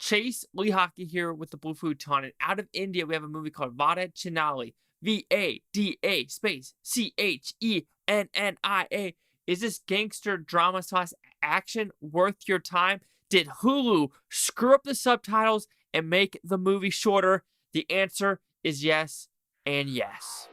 Chase Lee Hockey here with the Blue Futon, and out of India we have a movie called Vada Chennai, Vada space Chennia. Is this gangster drama slash action worth your time? Did Hulu screw up the subtitles and make the movie shorter? The answer is yes and yes.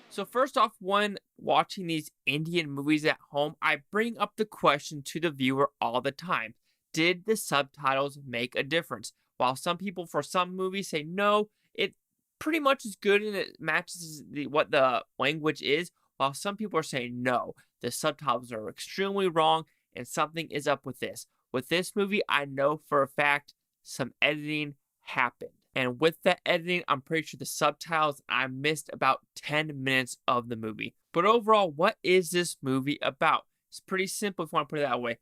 So first off, when watching these Indian movies at home, I bring up the question to the viewer all the time. Did the subtitles make a difference? While some people for some movies say no, it pretty much is good and it matches what the language is, while some people are saying no, the subtitles are extremely wrong and something is up with this. With this movie, I know for a fact some editing happened. And with that editing, I'm pretty sure the subtitles, I missed about 10 minutes of the movie. But overall, what is this movie about? It's pretty simple if you want to put it that way.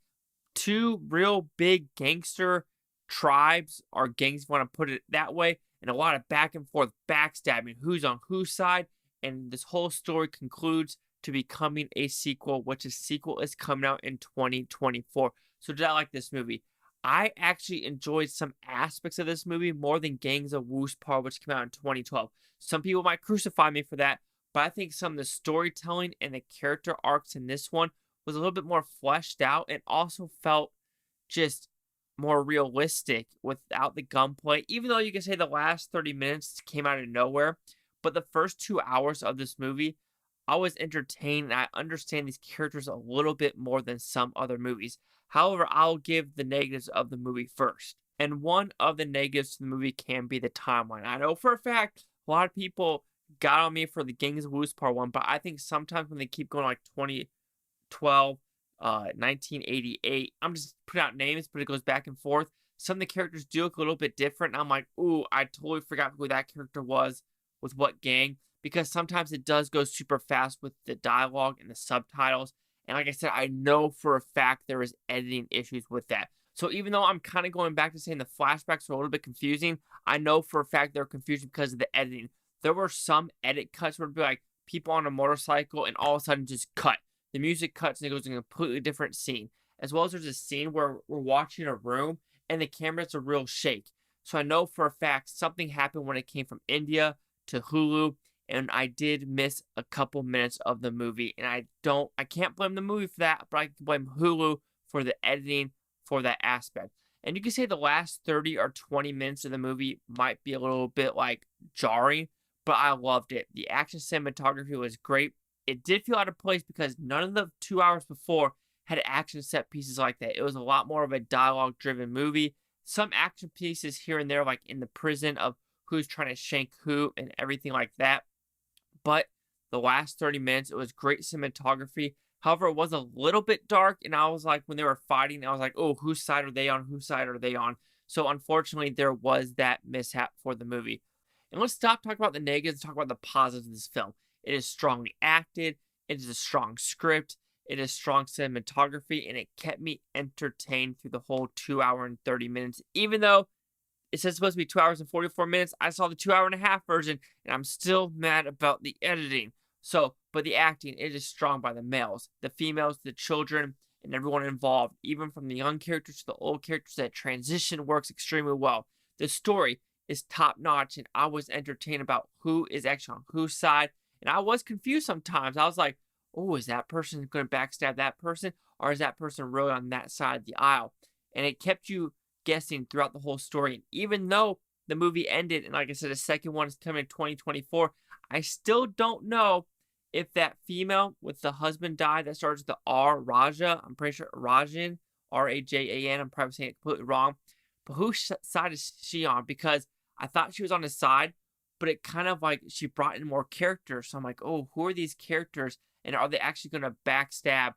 Two real big gangster tribes, or gangs if you want to put it that way, and a lot of back and forth backstabbing, who's on whose side, and this whole story concludes to becoming a sequel, which the sequel is coming out in 2024. So did I like this movie? I actually enjoyed some aspects of this movie more than Gangs of Woospar, which came out in 2012. Some people might crucify me for that, but I think some of the storytelling and the character arcs in this one was a little bit more fleshed out and also felt just more realistic without the gunplay. Even though you can say the last 30 minutes came out of nowhere, but the first 2 hours of this movie, I was entertained and I understand these characters a little bit more than some other movies. However, I'll give the negatives of the movie first. And one of the negatives to the movie can be the timeline. I know for a fact a lot of people got on me for the Gangs of Loose Part 1, but I think sometimes when they keep going like 2012, 1988, I'm just putting out names, but it goes back and forth. Some of the characters do look a little bit different. And I'm like, ooh, I totally forgot who that character was with what gang. Because sometimes it does go super fast with the dialogue and the subtitles. And like I said, I know for a fact there is editing issues with that. So even though I'm kind of going back to saying the flashbacks are a little bit confusing, I know for a fact they're confusing because of the editing. There were some edit cuts where it'd be like people on a motorcycle and all of a sudden just cut. The music cuts and it goes in a completely different scene. As well as there's a scene where we're watching a room and the camera's a real shake. So I know for a fact something happened when it came from India to Hulu. And I did miss a couple minutes of the movie. And I can't blame the movie for that, but I can blame Hulu for the editing for that aspect. And you can say the last 30 or 20 minutes of the movie might be a little bit like jarring, but I loved it. The action cinematography was great. It did feel out of place because none of the 2 hours before had action set pieces like that. It was a lot more of a dialogue driven movie. Some action pieces here and there, like in the prison of who's trying to shank who and everything like that. But the last 30 minutes, it was great cinematography. However, it was a little bit dark, and I was like, when they were fighting, I was like, oh, whose side are they on? Whose side are they on? So, unfortunately, there was that mishap for the movie. And let's stop talking about the negatives and talk about the positives of this film. It is strongly acted. It is a strong script. It is strong cinematography, and it kept me entertained through the whole 2 hour and 30 minutes, even though it says it's supposed to be 2 hours and 44 minutes. I saw the 2 hour and a half version, and I'm still mad about the editing. So, but the acting, it is strong by the males, the females, the children, and everyone involved. Even from the young characters to the old characters, that transition works extremely well. The story is top notch, and I was entertained about who is actually on whose side. And I was confused sometimes. I was like, oh, is that person going to backstab that person? Or is that person really on that side of the aisle? And it kept you guessing throughout the whole story. And even though the movie ended, and like I said, the second one is coming in 2024, I still don't know if that female with the husband died that starts with the R, Raja, I'm pretty sure Rajan, Rajan, I'm probably saying it completely wrong, but whose side is she on? Because I thought she was on his side, but it kind of like she brought in more characters. So I'm like, oh, who are these characters? And are they actually going to backstab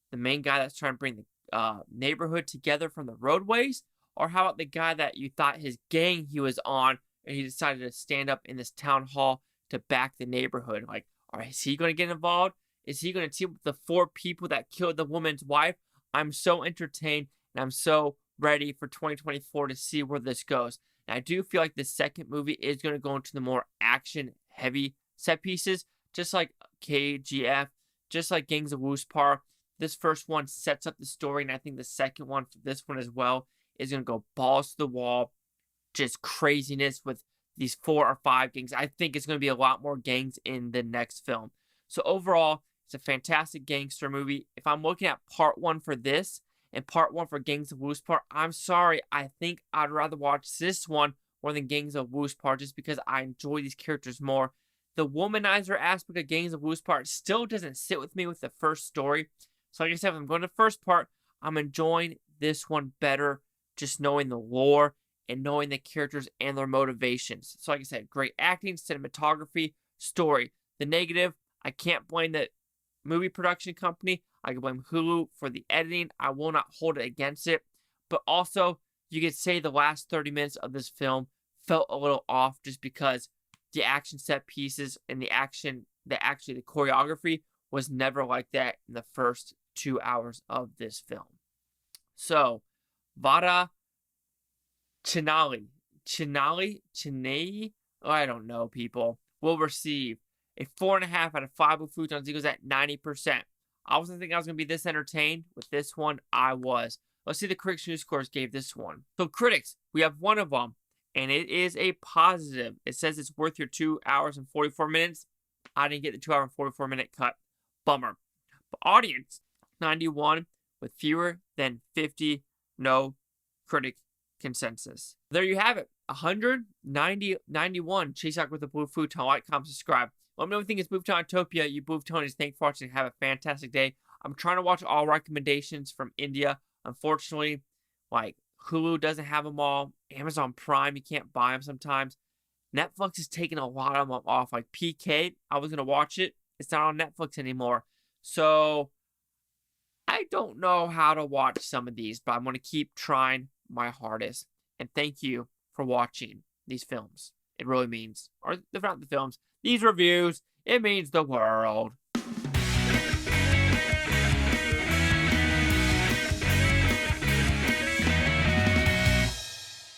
the main guy that's trying to bring the neighborhood together from the roadways? Or how about the guy that you thought his gang he was on, and he decided to stand up in this town hall to back the neighborhood? Like, is he going to get involved? Is he going to team with the 4 people that killed the woman's wife? I'm so entertained, and I'm so ready for 2024 to see where this goes. And I do feel like the second movie is going to go into the more action heavy set pieces, just like KGF, just like Gangs of Wuspar. This first one sets up the story, and I think the second one for this one as well is going to go balls to the wall, just craziness with these 4 or 5 gangs. I think it's going to be a lot more gangs in the next film. So overall, it's a fantastic gangster movie. If I'm looking at part 1 for this and part 1 for Gangs of Wuspar, I'm sorry. I think I'd rather watch this one more than Gangs of Wuspar just because I enjoy these characters more. The womanizer aspect of Gangs of Wuspar still doesn't sit with me with the first story. So like I said, if I'm going to the first part, I'm enjoying this one better, just knowing the lore and knowing the characters and their motivations. So like I said, great acting, cinematography, story. The negative, I can't blame the movie production company. I can blame Hulu for the editing. I will not hold it against it. But also, you could say the last 30 minutes of this film felt a little off just because the action set pieces and the choreography was never like that in the first 2 hours of this film. So, Vada Chennai, I don't know, people, will receive a 4.5 out of 5 with Futons equals at 90%. I wasn't thinking I was going to be this entertained. With this one, I was. Let's see the critics' news scores gave this one. So critics, we have one of them, and it is a positive. It says it's worth your 2 hours and 44 minutes. I didn't get the 2 hour and 44 minute cut. Bummer. But audience, 91 with fewer than 50 no critic consensus. There you have it. 191. Chase out with the blue futon. Like, comment, subscribe. Let me know what you think. It's Buftoniatopia. You Buftonis. Thanks for watching. Have a fantastic day. I'm trying to watch all recommendations from India. Unfortunately, like, Hulu doesn't have them all. Amazon Prime, you can't buy them sometimes. Netflix is taking a lot of them off. Like PK, I was going to watch it. It's not on Netflix anymore. So, I don't know how to watch some of these, but I'm going to keep trying my hardest. And thank you for watching these films. It really means, or not the films, these reviews. It means the world.